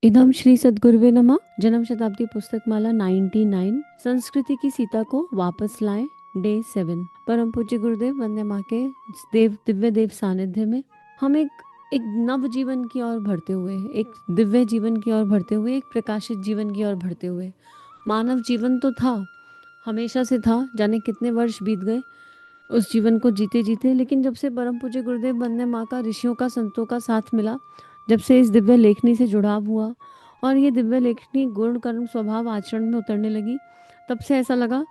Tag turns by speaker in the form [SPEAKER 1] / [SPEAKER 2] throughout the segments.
[SPEAKER 1] इदम श्री सद्गुरुवे नमः। जन्म शताब्दी पुस्तक माला 99। संस्कृति की सीता को वापस लाएं, डे 7। परम पूज्य गुरुदेव वंदे माँ के देव दिव्य देव सानिध्य में हम एक नव जीवन की ओर बढ़ते हुए, एक दिव्य जीवन की ओर बढ़ते हुए, एक प्रकाशित जीवन की ओर बढ़ते हुए। मानव जीवन तो था, हमेशा से था, जाने कितने वर्ष बीत गए उस जीवन को जीते जीते, लेकिन जब से परम पूज्य गुरुदेव वंदे माँ का, ऋषियों का, संतों का साथ मिला, जब से इस दिव्य लेखनी से जुड़ाव हुआ और ये दिव्य लेखनी गुण कर्म स्वभाव आचरण में उतरने लगी, तब से ऐसा लगा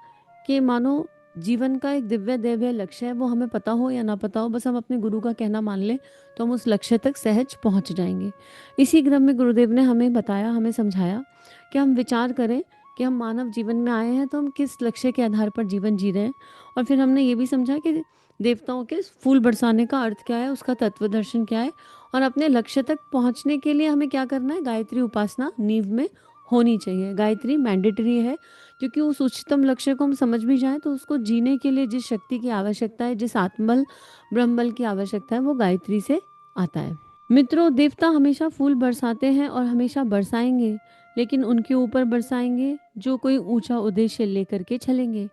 [SPEAKER 1] कि मानो जीवन का एक दिव्य दिव्य लक्ष्य है, वो हमें पता हो या ना पता हो, बस हम अपने गुरु का कहना मान लें तो हम उस लक्ष्य तक सहज पहुंच जाएंगे। इसी क्रम में गुरुदेव ने हमें बताया, हमें समझाया कि हम विचार करें कि हम मानव जीवन में आए हैं तो हम किस लक्ष्य के आधार पर जीवन जी रहे हैं। और फिर हमने ये भी समझा कि देवताओं के फूल बरसाने का अर्थ क्या है, उसका तत्व दर्शन क्या है, और अपने लक्ष्य तक पहुंचने के लिए हमें क्या करना है। गायत्री उपासना नींव में होनी चाहिए। गायत्री मैंडेटरी है, क्योंकि उस उच्चतम लक्ष्य को हम समझ भी जाएं तो उसको जीने के लिए जिस शक्ति की आवश्यकता है, जिस आत्मबल ब्रह्मबल की आवश्यकता है, वो गायत्री से आता है। मित्रों, देवता हमेशा फूल बरसाते हैं और हमेशा बरसाएंगे, लेकिन उनके ऊपर बरसाएंगे जो कोई ऊंचा उद्देश्य लेकर के चलेंगे,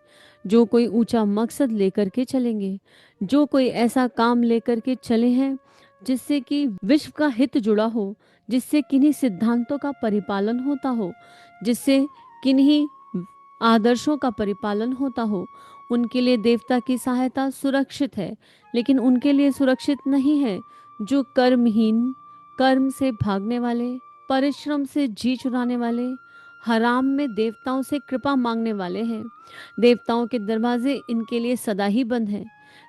[SPEAKER 1] जो कोई ऊंचा मकसद लेकर के चलेंगे, जो कोई ऐसा काम लेकर के चले हैं जिससे कि विश्व का हित जुड़ा हो, जिससे किन्हीं सिद्धांतों का परिपालन होता हो, जिससे किन्हीं आदर्शों का परिपालन होता हो। उनके लिए देवता की सहायता सुरक्षित है, लेकिन उनके लिए सुरक्षित नहीं है जो कर्महीन, कर्म से भागने वाले, परिश्रम से जी चुराने वाले, हराम में देवताओं से कृपा मांगने वाले हैं। देवताओं के दरवाजे इनके लिए सदा ही बंद हैं।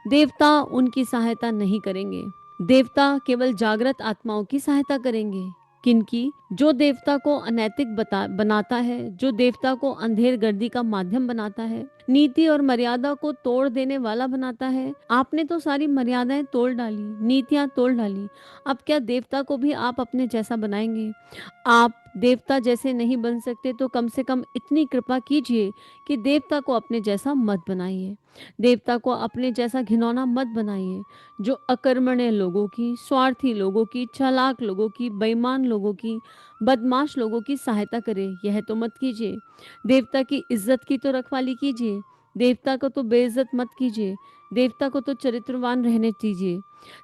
[SPEAKER 1] देवता उनकी सहायता नहीं करेंगे। देवता केवल जागृत आत्माओं की सहायता करेंगे। किनकी? जो देवता को अनैतिक बनाता है, जो देवता को अंधेर गर्दी का माध्यम बनाता है, नीति और मर्यादा को तोड़ देने वाला बनाता है। आपने तो सारी मर्यादाएं तोड़ डाली, नीतियां तोड़ डाली, अब क्या देवता को भी आप अपने जैसा बनाएंगे? आप देवता जैसे नहीं बन सकते तो कम से कम इतनी कृपा कीजिए कि देवता को अपने जैसा मत बनाइए। देवता को अपने जैसा घिनौना मत बनाइए, जो अकर्मण्य लोगों की, स्वार्थी लोगों की, चालाक लोगों की, बेईमान लोगों की, बदमाश लोगों की सहायता करे, यह तो मत कीजिए। देवता की इज्जत की तो रखवाली कीजिए। देवता को तो बेइज्जत मत कीजिए। देवता को तो चरित्रवान रहने दीजिए।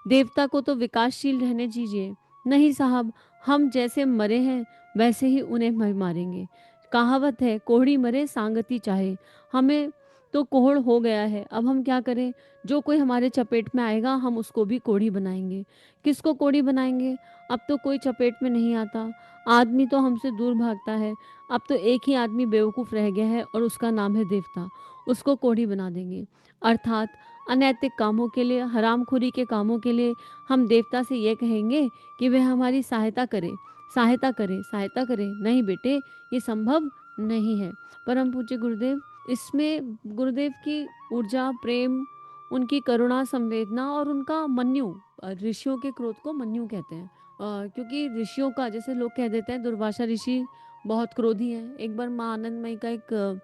[SPEAKER 1] देवता को तो विकासशील रहने दीजिए। नहीं साहब, हम जैसे मरे हैं वैसे ही उन्हें मारेंगे। कहावत है, कोढ़ी मरे सांगती चाहे। हमें तो कोढ़ हो गया है, अब हम क्या करें? जो कोई हमारे चपेट में आएगा हम उसको भी कोढ़ी बनाएंगे। किसको कोढ़ी बनाएंगे? अब तो कोई चपेट में नहीं आता, आदमी तो हमसे दूर भागता है। अब तो एक ही आदमी बेवकूफ़ रह गया है और उसका नाम है देवता। उसको कोढ़ी बना देंगे। अर्थात अनैतिक कामों के लिए, हरामखोरी के कामों के लिए हम देवता से ये कहेंगे कि वह हमारी सहायता करे, सहायता करे, सहायता करे। नहीं बेटे, ये संभव नहीं है। परम पूज्य गुरुदेव, इसमें गुरुदेव की ऊर्जा, प्रेम, उनकी करुणा, संवेदना और उनका मन्यु, ऋषियों के क्रोध को मन्यु कहते हैं। क्योंकि ऋषियों का, जैसे लोग कह देते हैं दुर्वासा ऋषि बहुत क्रोधी हैं। एक बार माँ आनंदमयी का एक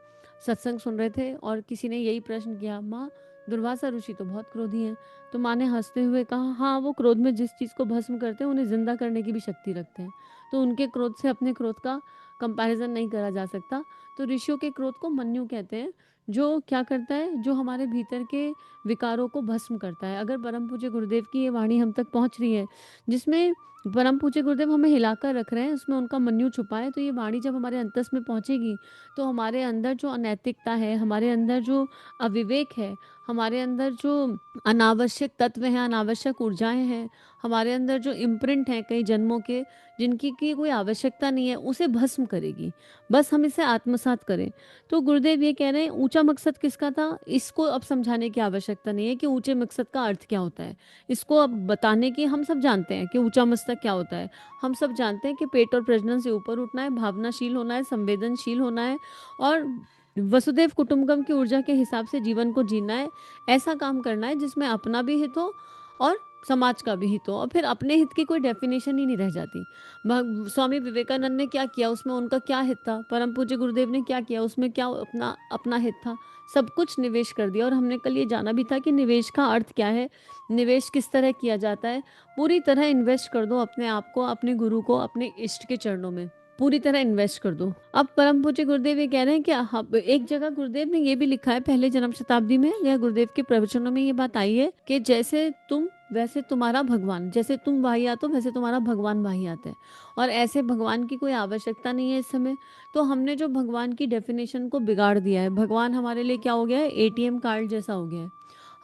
[SPEAKER 1] सत्संग सुन रहे थे और किसी ने यही प्रश्न किया, माँ दुर्वासा ऋषि तो बहुत क्रोधी हैं। तो माँ ने हंसते हुए कहा, हाँ, वो क्रोध में जिस चीज़ को भस्म करते हैं उन्हें जिंदा करने की भी शक्ति रखते हैं। तो उनके क्रोध से अपने क्रोध का कंपैरिजन नहीं करा जा सकता। तो ऋषियों के क्रोध को मन्यु कहते हैं, जो क्या करता है, जो हमारे भीतर के विकारों को भस्म करता है। अगर परम पूज्य गुरुदेव की ये वाणी हम तक पहुंच रही है, जिसमें परम पूज्य गुरुदेव हमें हिलाकर रख रहे हैं, उसमें उनका मन्यु छुपा है, तो ये वाणी जब हमारे अंतस में पहुंचेगी तो हमारे अंदर जो अनैतिकता है, हमारे अंदर जो अविवेक है, हमारे अंदर जो अनावश्यक तत्व हैं, अनावश्यक ऊर्जाएं हैं, हमारे अंदर जो इम्प्रिंट हैं कई जन्मों के, जिनकी की कोई आवश्यकता नहीं है, उसे भस्म करेगी। बस हम इसे आत्मसात करें। तो गुरुदेव ये कह रहे हैं, ऊंचा मकसद किसका था, इसको अब समझाने की आवश्यकता नहीं है कि ऊंचे मकसद का अर्थ क्या होता है। इसको अब बताने की, हम सब जानते हैं कि ऊंचा मकसद क्या होता है। हम सब जानते हैं कि पेट और प्रजनन से ऊपर उठना है, भावनाशील होना है, संवेदनशील होना है और वसुदेव कुटुंबकम की ऊर्जा के हिसाब से जीवन को जीना है। ऐसा काम करना है जिसमें अपना भी हित हो और समाज का भी हित हो, और फिर अपने हित की कोई डेफिनेशन ही नहीं रह जाती। स्वामी विवेकानंद ने क्या किया, उसमें उनका क्या हित था? परम पूज्य गुरुदेव ने क्या किया, उसमें क्या अपना अपना हित था? सब कुछ निवेश कर दिया। और हमने कल ये जाना भी था कि निवेश का अर्थ क्या है, निवेश किस तरह किया जाता है। पूरी तरह इन्वेस्ट कर दो अपने आप को, अपने गुरु को, अपने इष्ट के चरणों में पूरी तरह इन्वेस्ट कर दो। अब परम पूज्य गुरुदेव ये कह रहे हैं कि एक जगह गुरुदेव ने ये भी लिखा है, पहले जन्म शताब्दी में या गुरुदेव के प्रवचनों में ये बात आई है कि जैसे तुम वैसे तुम्हारा भगवान, जैसे तुम वाहियात हो वैसे तुम्हारा भगवान वाहियात है। और ऐसे भगवान की कोई आवश्यकता नहीं है इस समय। तो हमने जो भगवान की डेफिनेशन को बिगाड़ दिया है, भगवान हमारे लिए क्या हो गया है, एटीएम कार्ड जैसा हो गया है।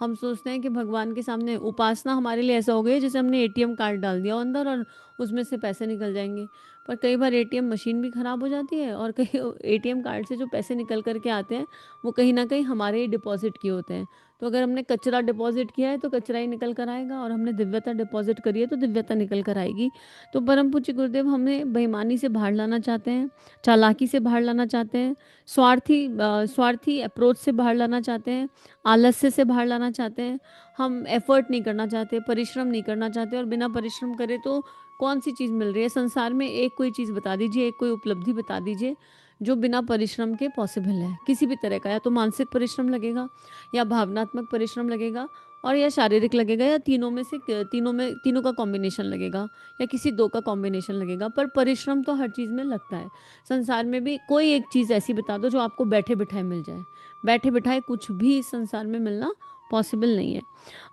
[SPEAKER 1] हम सोचते हैं कि भगवान के सामने उपासना हमारे लिए ऐसा हो गया है जैसे हमने एटीएम कार्ड डाल दिया अंदर और उसमें से पैसे निकल जाएंगे। पर कई बार एटीएम मशीन भी ख़राब हो जाती है, और कहीं एटीएम कार्ड से जो पैसे निकल कर के आते हैं वो कहीं ना कहीं हमारे ही डिपॉजिट किए होते हैं। तो अगर हमने कचरा डिपॉजिट किया है तो कचरा ही निकल कर आएगा, और हमने दिव्यता डिपॉजिट करी है तो दिव्यता निकल कर आएगी। तो परम पूज्य गुरुदेव हमें बेईमानी से बाहर लाना चाहते हैं, चालाकी से बाहर लाना चाहते हैं, स्वार्थी अप्रोच से बाहर लाना चाहते हैं, आलस्य से बाहर लाना चाहते हैं। हम एफर्ट नहीं करना चाहते, परिश्रम नहीं करना चाहते, और बिना परिश्रम करे तो कौन सी चीज़ मिल रही है संसार में? एक कोई चीज़ बता दीजिए, एक कोई उपलब्धि बता दीजिए जो बिना परिश्रम के पॉसिबल है किसी भी तरह का। या तो मानसिक परिश्रम लगेगा, या भावनात्मक परिश्रम लगेगा, और या शारीरिक लगेगा, या तीनों में से तीनों का कॉम्बिनेशन लगेगा, या किसी दो का कॉम्बिनेशन लगेगा। पर परिश्रम तो हर चीज़ में लगता है। संसार में भी कोई एक चीज़ ऐसी बता दो जो आपको बैठे बिठाए मिल जाए। बैठे बिठाए कुछ भी इस संसार में मिलना पॉसिबल नहीं है।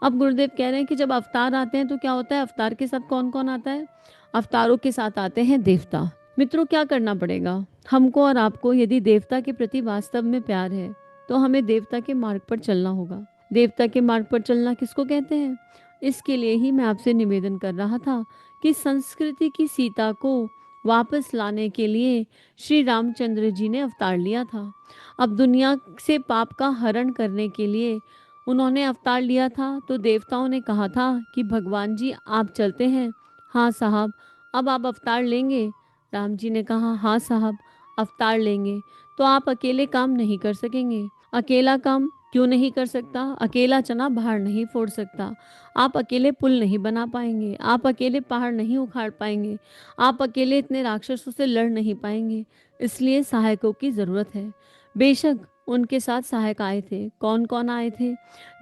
[SPEAKER 1] अब गुरुदेव कह रहे हैं कि जब अवतार आते हैं तो क्या होता है, अवतार के साथ कौन कौन आता है? अवतारों के साथ आते हैं देवता। मित्रों, क्या करना पड़ेगा हमको और आपको? यदि देवता के प्रति वास्तव में प्यार है तो हमें देवता के मार्ग पर चलना होगा। देवता के मार्ग पर चलना किसको कहते हैं? इसके लिए ही मैं आपसे निवेदन कर रहा था कि संस्कृति की सीता को वापस लाने के लिए श्री रामचंद्र जी ने अवतार लिया था। अब दुनिया से पाप का हरण करने के लिए उन्होंने अवतार लिया था। तो देवताओं ने कहा था कि भगवान जी आप चलते हैं? हाँ साहब। अब आप अवतार लेंगे? राम जी ने कहा हाँ साहब, अवतार लेंगे। तो आप अकेले काम नहीं कर सकेंगे। अकेला काम क्यों नहीं कर सकता? अकेला चना बाहर नहीं फोड़ सकता। आप अकेले पुल नहीं बना पाएंगे, आप अकेले पहाड़ नहीं उखाड़ पाएंगे, आप अकेले इतने राक्षसों से लड़ नहीं पाएंगे। इसलिए सहायकों की जरूरत है। बेशक उनके साथ सहायक आए थे। कौन कौन आए थे?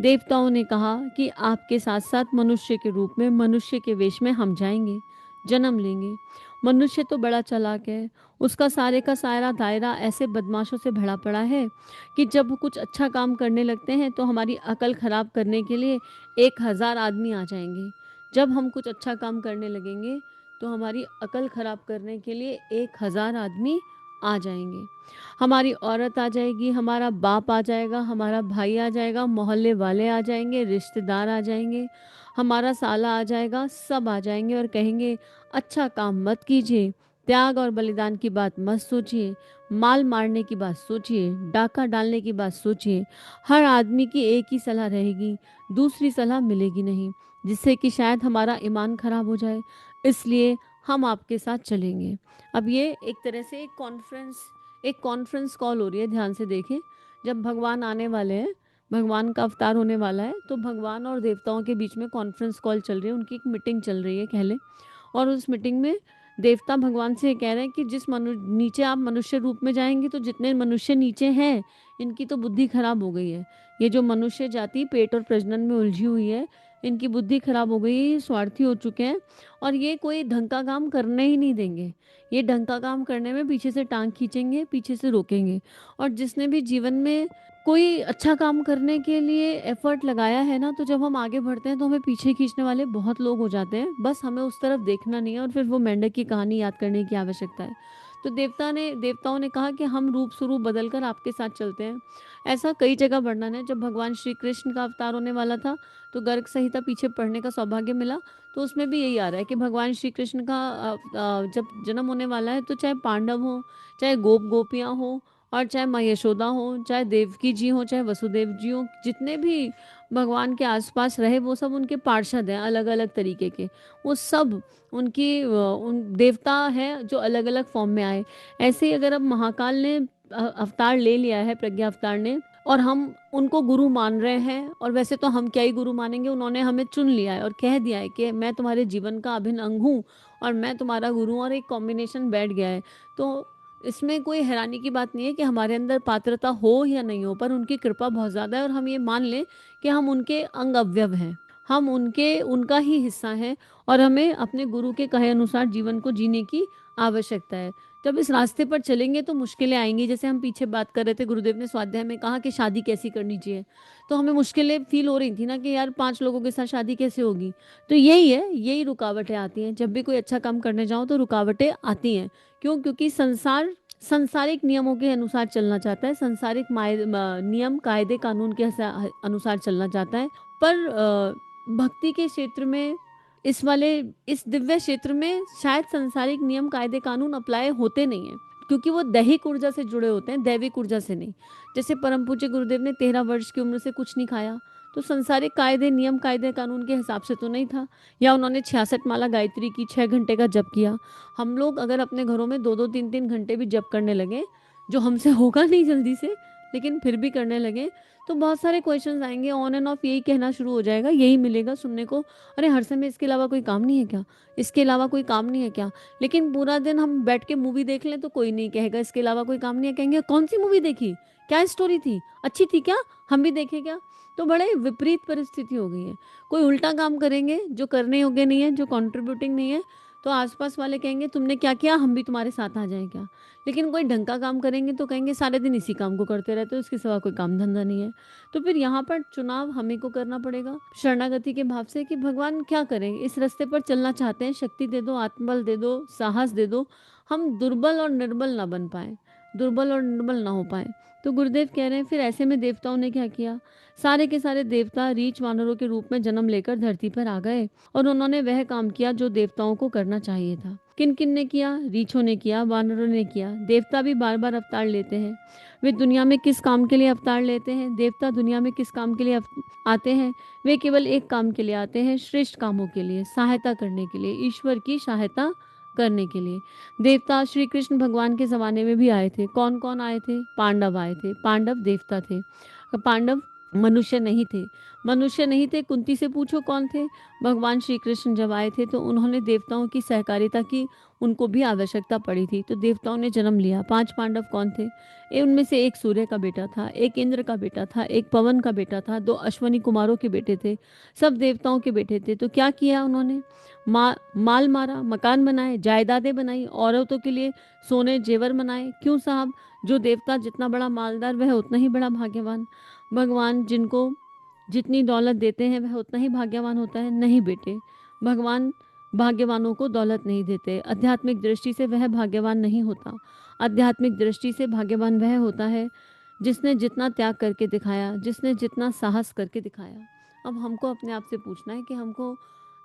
[SPEAKER 1] देवताओं ने कहा कि आपके साथ साथ मनुष्य के रूप में, मनुष्य के वेश में हम जाएंगे, जन्म लेंगे। मनुष्य तो बड़ा चालाक है, उसका सारे का सारा दायरा ऐसे बदमाशों से भरा पड़ा है कि जब कुछ अच्छा काम करने लगते हैं तो हमारी अकल खराब करने के लिए 1000 आदमी आ जाएंगे। जब हम कुछ अच्छा काम करने लगेंगे तो हमारी अकल खराब करने के लिए 1000 आदमी आ जाएंगे। हमारी औरत आ जाएगी, हमारा बाप आ जाएगा, हमारा भाई आ जाएगा, मोहल्ले वाले आ जाएंगे, रिश्तेदार आ जाएंगे, हमारा साला आ जाएगा, सब आ जाएंगे और कहेंगे अच्छा काम मत कीजिए, त्याग और बलिदान की बात मत सोचिए, माल मारने की बात सोचिए, डाका डालने की बात सोचिए। हर आदमी की एक ही सलाह रहेगी, दूसरी सलाह मिलेगी नहीं, जिससे कि शायद हमारा ईमान खराब हो जाए। इसलिए हम आपके साथ चलेंगे। अब ये एक तरह से एक कॉन्फ्रेंस कॉल हो रही है, ध्यान से देखें। जब भगवान आने वाले हैं, भगवान का अवतार होने वाला है, तो भगवान और देवताओं के बीच में कॉन्फ्रेंस कॉल चल रही है, उनकी एक मीटिंग चल रही है कह लें। और उस मीटिंग में देवता भगवान से कह रहे हैं कि नीचे आप मनुष्य रूप में जाएंगे तो जितने मनुष्य नीचे हैं इनकी तो बुद्धि खराब हो गई है। ये जो मनुष्य जाति पेट और प्रजनन में उलझी हुई है, इनकी बुद्धि खराब हो गई है, ये स्वार्थी हो चुके हैं, और ये कोई ढंग का काम करने ही नहीं देंगे। ये ढंग का काम करने में पीछे से टांग खींचेंगे, पीछे से रोकेंगे। और जिसने भी जीवन में कोई अच्छा काम करने के लिए एफर्ट लगाया है ना, तो जब हम आगे बढ़ते हैं तो हमें पीछे खींचने वाले बहुत लोग हो जाते हैं। बस हमें उस तरफ देखना नहीं है और फिर वो मेंढक की कहानी याद करने की आवश्यकता है। तो देवताओं ने कहा कि हम रूप स्वरूप बदल कर आपके साथ चलते हैं। ऐसा कई जगह वर्णन है। जब भगवान श्री कृष्ण का अवतार होने वाला था तो गर्ग संहिता पीछे पढ़ने का सौभाग्य मिला, तो उसमें भी यही आ रहा है कि भगवान श्री कृष्ण का जब जन्म होने वाला है तो चाहे पांडव हो, चाहे गोप गोपियाँ हो, और चाहे माँ यशोदा हो, चाहे देवकी जी हो, चाहे वसुदेव जी हो, जितने भी भगवान के आसपास रहे वो सब उनके पार्षद हैं अलग अलग तरीके के। वो सब उन देवता हैं जो अलग अलग फॉर्म में आए। ऐसे ही अगर अब महाकाल ने अवतार ले लिया है, प्रज्ञा अवतार ने, और हम उनको गुरु मान रहे हैं। और वैसे तो हम क्या ही गुरु मानेंगे, उन्होंने हमें चुन लिया है और कह दिया है कि मैं तुम्हारे जीवन का अभिन्न अंग हूँ और मैं तुम्हारा गुरु हूँ, और एक कॉम्बिनेशन बैठ गया है। तो इसमें कोई हैरानी की बात नहीं है कि हमारे अंदर पात्रता हो या नहीं हो, पर उनकी कृपा बहुत ज़्यादा है और हम ये मान लें कि हम उनके अंग अवयव हैं, हम उनका ही हिस्सा हैं, और हमें अपने गुरु के कहे अनुसार जीवन को जीने की आवश्यकता है। जब इस रास्ते पर चलेंगे तो मुश्किलें आएंगी। जैसे हम पीछे बात कर रहे थे, गुरुदेव ने स्वाध्याय में कहा कि शादी कैसी करनी चाहिए, तो हमें मुश्किलें फील हो रही थी ना कि यार 5 लोगों के साथ शादी कैसे होगी। तो यही है, यही रुकावटें आती हैं। जब भी कोई अच्छा काम करने जाओ तो रुकावटें आती हैं। क्यों? क्योंकि संसार संसारिक नियमों के अनुसार चलना चाहता है, संसारिक नियम कायदे कानून के अनुसार चलना चाहता है। पर भक्ति के क्षेत्र में, इस वाले इस दिव्य क्षेत्र में शायद संसारिक नियम कायदे कानून अप्लाई होते नहीं हैं, क्योंकि वो दैहिक ऊर्जा से जुड़े होते हैं, दैविक ऊर्जा से नहीं। जैसे परम पूज्य गुरुदेव ने 13 वर्ष की उम्र से कुछ नहीं खाया, तो संसारिक कायदे नियम कायदे कानून के हिसाब से तो नहीं था। या उन्होंने 66 माला गायत्री की, 6 घंटे का जप किया। हम लोग अगर अपने घरों में 2-2 3-3 घंटे भी जप करने लगे, जो हमसे होगा नहीं जल्दी से, लेकिन फिर भी करने लगे, तो बहुत सारे क्वेश्चंस आएंगे, ऑन एंड ऑफ यही कहना शुरू हो जाएगा, यही मिलेगा सुनने को, अरे हर समय इसके अलावा कोई काम नहीं है क्या, इसके अलावा कोई काम नहीं है क्या। लेकिन पूरा दिन हम बैठ के मूवी देख लें तो कोई नहीं कहेगा इसके अलावा कोई काम नहीं है, कहेंगे कौन सी मूवी देखी, क्या स्टोरी थी, अच्छी थी क्या, हम भी देखें क्या। तो बड़े विपरीत परिस्थिति हो गई है। कोई उल्टा काम करेंगे जो करने योग्य नहीं है, जो कंट्रीब्यूटिंग नहीं है, तो आसपास वाले कहेंगे तुमने क्या किया, हम भी तुम्हारे साथ आ जाएं क्या। लेकिन कोई ढंग का काम करेंगे तो कहेंगे सारे दिन इसी काम को करते रहते हो, इसके सिवा कोई काम धंधा नहीं है। तो फिर यहाँ पर चुनाव हमें को करना पड़ेगा शरणागति के भाव से कि भगवान क्या करें, इस रास्ते पर चलना चाहते हैं, शक्ति दे दो, आत्मबल दे दो, साहस दे दो, हम दुर्बल और निर्बल ना बन पाए, दुर्बल और निर्बल ना हो पाए। तो गुरुदेव कह रहे हैं फिर ऐसे में देवताओं ने क्या किया, सारे के सारे देवता रीछ वानरों के रूप में जन्म लेकर धरती पर आ गए और उन्होंने वह काम किया जो देवताओं को करना चाहिए था। किन किन ने किया? रीछों ने किया, वानरों ने किया। देवता भी बार बार अवतार लेते हैं। वे दुनिया में किस काम के लिए अवतार लेते हैं? देवता दुनिया में किस काम के लिए आते हैं? वे केवल एक काम के लिए आते हैं, श्रेष्ठ कामों के लिए, सहायता करने के लिए, ईश्वर की सहायता करने के लिए। देवता श्री कृष्ण भगवान के जमाने में भी आए थे। कौन कौन आए थे? पांडव आए थे। पांडव देवता थे, पांडव मनुष्य नहीं थे। मनुष्य नहीं थे, कुंती से पूछो कौन थे। भगवान श्री कृष्ण जब आए थे तो उन्होंने देवताओं की सहकारिता की, उनको भी आवश्यकता पड़ी थी, तो देवताओं ने जन्म लिया। 5 पांडव कौन थे? उनमें से एक सूर्य का बेटा था, एक इंद्र का बेटा था, एक पवन का बेटा था, 2 अश्वनी कुमारों के बेटे थे, सब देवताओं के बेटे थे। तो क्या किया उन्होंने? माल मारा, मकान बनाए, जायदादें बनाई, औरतों के लिए सोने जेवर बनाए। क्यों साहब? जो देवता जितना बड़ा मालदार वह उतना ही बड़ा भाग्यवान। भगवान जिनको जितनी दौलत देते हैं वह उतना ही भाग्यवान होता है? नहीं बेटे, भगवान भाग्यवानों को दौलत नहीं देते। आध्यात्मिक दृष्टि से वह भाग्यवान नहीं होता। आध्यात्मिक दृष्टि से भाग्यवान वह होता है जिसने जितना त्याग करके दिखाया, जिसने जितना साहस करके दिखाया। अब हमको अपने आप से पूछना है कि हमको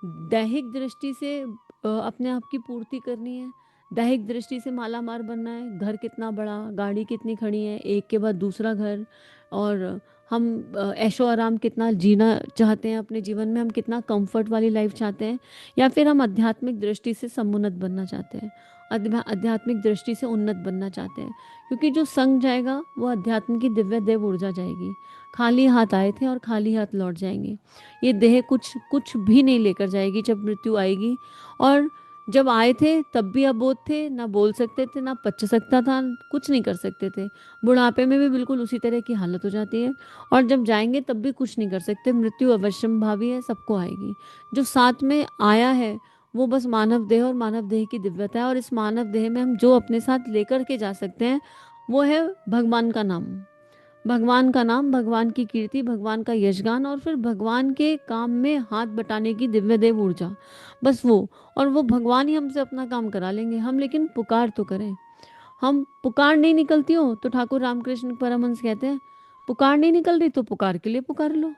[SPEAKER 1] दैहिक दृष्टि से अपने आप की पूर्ति करनी है, दैहिक दृष्टि से माला मार बनना है, घर कितना बड़ा, गाड़ी कितनी खड़ी है, एक के बाद दूसरा घर, और हम ऐशो आराम कितना जीना चाहते हैं अपने जीवन में, हम कितना कंफर्ट वाली लाइफ चाहते हैं, या फिर हम आध्यात्मिक दृष्टि से समुन्नत बनना चाहते हैं, आध्यात्मिक दृष्टि से उन्नत बनना चाहते हैं। क्योंकि जो संग जाएगा वो अध्यात्म की दिव्य देव ऊर्जा जाएगी। खाली हाथ आए थे और खाली हाथ लौट जाएंगे। ये देह कुछ कुछ भी नहीं लेकर जाएगी जब मृत्यु आएगी। और जब आए थे तब भी अबोध थे, ना बोल सकते थे, ना पच सकता था, कुछ नहीं कर सकते थे। बुढ़ापे में भी बिल्कुल उसी तरह की हालत हो जाती है। और जब जाएंगे तब भी कुछ नहीं कर सकते। मृत्यु अवश्यम भावी है, सबको आएगी। जो साथ में आया है वो बस मानव देह और मानव देह की दिव्यता है। और इस मानव देह में हम जो अपने साथ लेकर के जा सकते हैं वो है भगवान का नाम। भगवान का नाम, भगवान की कीर्ति, भगवान का यशगान, और फिर भगवान के काम में हाथ बटाने की दिव्य देव ऊर्जा, बस वो। और वो भगवान ही हमसे अपना काम करा लेंगे। हम लेकिन पुकार तो करें। हम पुकार नहीं निकलती हो तो ठाकुर रामकृष्ण परमहंस कहते हैं पुकार नहीं निकल रही तो पुकार के लिए पुकार लो।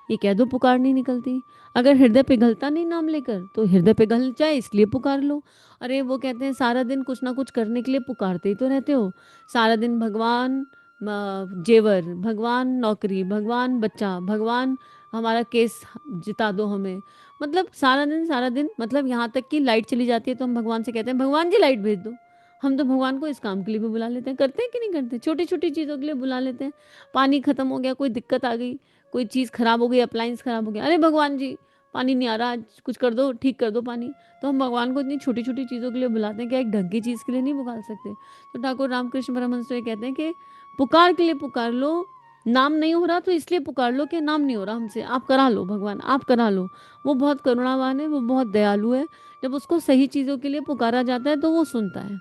[SPEAKER 1] ये कह दो पुकार नहीं निकलती। अगर हृदय पिघलता नहीं नाम लेकर तो हृदय पिघल जाए इसलिए पुकार लो। अरे वो कहते हैं सारा दिन कुछ ना कुछ करने के लिए पुकारते ही तो रहते हो। सारा दिन भगवान जेवर, भगवान नौकरी, भगवान बच्चा, भगवान हमारा केस जिता दो हमें। मतलब सारा दिन मतलब यहाँ तक कि लाइट चली जाती है तो हम भगवान से कहते हैं भगवान जी लाइट भेज दो। हम तो भगवान को इस काम के लिए भी बुला लेते हैं, करते हैं कि नहीं करते? छोटी छोटी चीज़ों के लिए बुला लेते हैं। पानी खत्म हो गया, कोई दिक्कत आ गई, कोई चीज़ खराब हो गई, अप्लायंस खराब हो गया, अरे भगवान जी पानी नहीं आ रहा, आज कुछ कर दो, ठीक कर दो पानी। तो हम भगवान को इतनी छोटी छोटी चीज़ों के लिए बुलाते हैं, क्या एक ढंग की चीज़ के लिए नहीं पुकार सकते? तो ठाकुर रामकृष्ण परमहंस तो ये कहते हैं कि पुकार के लिए पुकार लो, नाम नहीं हो रहा तो इसलिए पुकार लो कि नाम नहीं हो रहा हमसे, आप करा लो भगवान, आप करा लो। वो बहुत करुणावान है, वो बहुत दयालु है। जब उसको सही चीज़ों के लिए पुकारा जाता है तो वो सुनता है।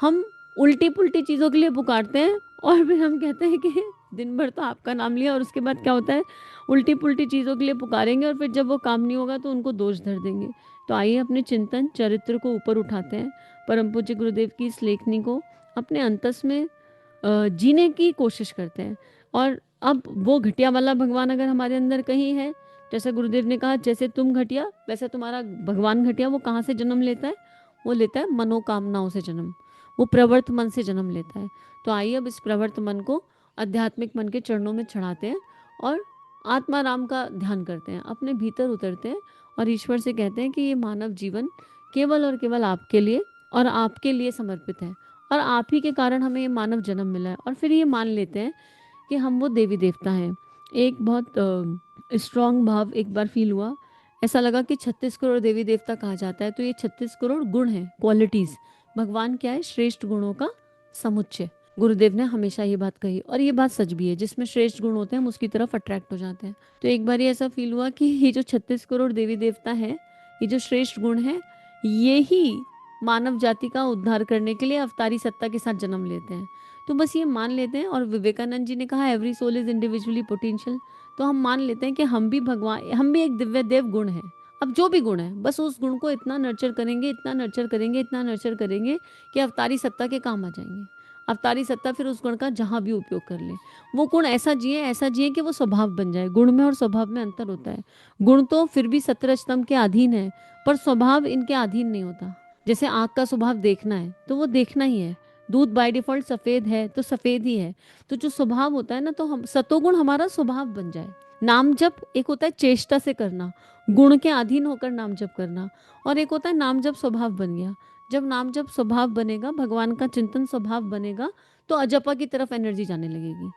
[SPEAKER 1] हम उल्टी-पुल्टी चीज़ों के लिए पुकारते हैं और फिर हम कहते हैं कि दिन भर तो आपका नाम लिया, और उसके बाद क्या होता है, उल्टी-पुल्टी चीज़ों के लिए पुकारेंगे और फिर जब वो काम नहीं होगा तो उनको दोष धर देंगे। तो आइए अपने चिंतन चरित्र को ऊपर उठाते हैं, परम पूज्य गुरुदेव की इस लेखनी को अपने अंतस में जीने की कोशिश करते हैं। और अब वो घटिया वाला भगवान अगर हमारे अंदर कहीं है, जैसे गुरुदेव ने कहा जैसे तुम घटिया वैसे तुम्हारा भगवान घटिया, वो कहाँ से जन्म लेता है? वो लेता है मनोकामनाओं से जन्म, वो प्रवर्त मन से जन्म लेता है। तो आइए अब इस प्रवर्त मन को आध्यात्मिक मन के चरणों में चढ़ाते हैं और आत्माराम का ध्यान करते हैं, अपने भीतर उतरते हैं और ईश्वर से कहते हैं कि ये मानव जीवन केवल और केवल आपके लिए और आपके लिए समर्पित है, और आप ही के कारण हमें ये मानव जन्म मिला है। और फिर ये मान लेते हैं कि हम वो देवी देवता हैं। एक बहुत स्ट्रांग भाव एक बार फील हुआ, ऐसा लगा कि 36 करोड़ देवी देवता कहा जाता है, तो ये 36 करोड़ गुण हैं, क्वालिटीज। भगवान क्या है? श्रेष्ठ गुणों का समुच्चय। गुरुदेव ने हमेशा ये बात कही और ये बात सच भी है, जिसमें श्रेष्ठ गुण होते हैं हम उसकी तरफ अट्रैक्ट हो जाते हैं। तो एक बार ये ऐसा फील हुआ कि ये जो 36 करोड़ देवी देवता है, ये जो श्रेष्ठ गुण है, ये ही मानव जाति का उद्धार करने के लिए अवतारी सत्ता के साथ जन्म लेते हैं। तो बस ये मान लेते हैं, और विवेकानंद जी ने कहा every soul is individually potential. तो हम मान लेते हैं कि हम भी भगवान, हम भी एक दिव्य देव गुण है। अब जो भी गुण है, बस उस गुण को इतना नर्चर करेंगे, इतना नर्चर करेंगे, इतना नर्चर करेंगे कि अवतारी सत्ता के काम आ जाएंगे। अवतारी सत्ता फिर उस गुण का जहाँ भी उपयोग कर ले। वो गुण ऐसा जिए कि वो स्वभाव बन जाए। गुण में और स्वभाव में अंतर होता है। गुण तो फिर भी 17 स्तंभ के अधीन है, पर स्वभाव इनके अधीन नहीं होता। जैसे आँख का स्वभाव देखना है तो वो देखना ही है, दूध बाय डिफॉल्ट सफेद है तो सफेद ही है। तो जो स्वभाव होता है ना, तो हम सतोगुण हमारा स्वभाव बन जाए। नाम जप एक होता है चेष्टा से करना, गुण के अधीन होकर नाम जप करना, और एक होता है नाम जप स्वभाव बन गया। जब नाम जप स्वभाव बनेगा, भगवान का चिंतन स्वभाव बनेगा, तो अजपा की तरफ एनर्जी जाने लगेगी।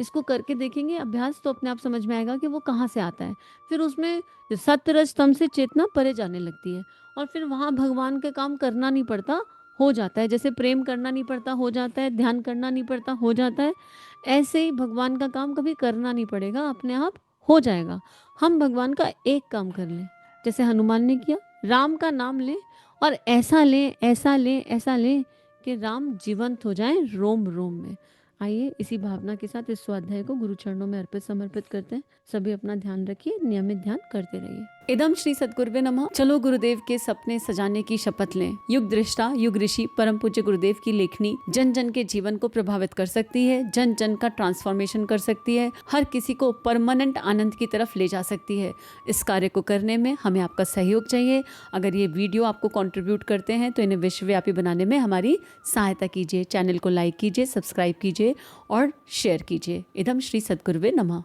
[SPEAKER 1] इसको करके देखेंगे अभ्यास, तो अपने आप समझ में आएगा कि वो कहाँ से आता है। फिर उसमें सत्य रज तम से चेतना परे जाने लगती है, और फिर वहाँ भगवान के काम करना नहीं पड़ता, हो जाता है। जैसे प्रेम करना नहीं पड़ता, हो जाता है। ध्यान करना नहीं पड़ता, हो जाता है। ऐसे ही भगवान का काम कभी करना नहीं पड़ेगा, अपने आप हो जाएगा। हम भगवान का एक काम कर लें, जैसे हनुमान ने किया, राम का नाम लें और ऐसा लें, ऐसा लें, ऐसा लें कि राम जीवंत हो जाएं रोम रोम में। आइए इसी भावना के साथ इस स्वाध्याय को गुरु चरणों में अर्पित समर्पित करते हैं। सभी अपना ध्यान रखिए, नियमित ध्यान करते रहिए। इदम श्री सद्गुरुवे नमः। चलो गुरुदेव के सपने सजाने की शपथ लें। युग दृष्टा, युग ऋषि, परम पूज्य गुरुदेव की लेखनी जन जन के जीवन को प्रभावित कर सकती है, जन जन का ट्रांसफॉर्मेशन कर सकती है, हर किसी को परमानेंट आनंद की तरफ ले जा सकती है। इस कार्य को करने में हमें आपका सहयोग चाहिए। अगर ये वीडियो आपको कंट्रीब्यूट करते हैं तो इन्हें विश्वव्यापी बनाने में हमारी सहायता कीजिए। चैनल को लाइक कीजिए, सब्सक्राइब कीजिए और शेयर कीजिए। इदम श्री सद्गुरुवे नमः।